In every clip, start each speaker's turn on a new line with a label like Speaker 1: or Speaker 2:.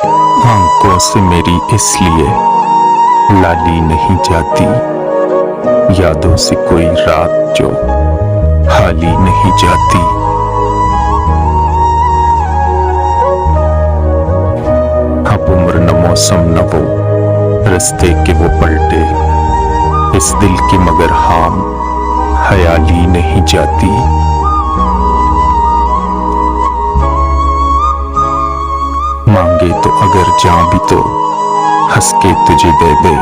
Speaker 1: आंखों से मेरी इसलिए लाली नहीं जाती, यादों से कोई रात जो हाली नहीं जाती। अब उम्र न मौसम न वो रास्ते के वो पलटे, इस दिल की मगर हाम हयाली नहीं जाती। मांगे तो अगर जां भी तो हंस के तुझे दे दे,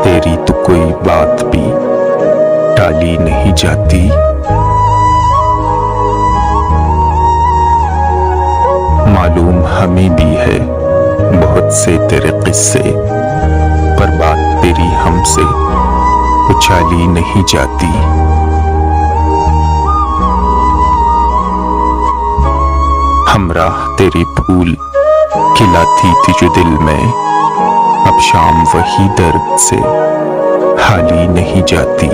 Speaker 1: तेरी तो कोई बात भी टाली नहीं जाती। मालूम हमें भी है बहुत से तेरे किस्से, पर बात तेरी हमसे उछाली नहीं जाती। हमराह तेरी फूल खिलाती थी जो दिल में, अब शाम वही दर्द से हाली नहीं जाती।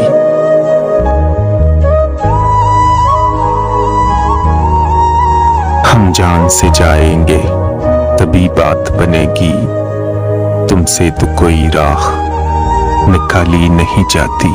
Speaker 1: हम जान से जाएंगे तभी बात बनेगी, तुमसे तो कोई राह निकाली नहीं जाती।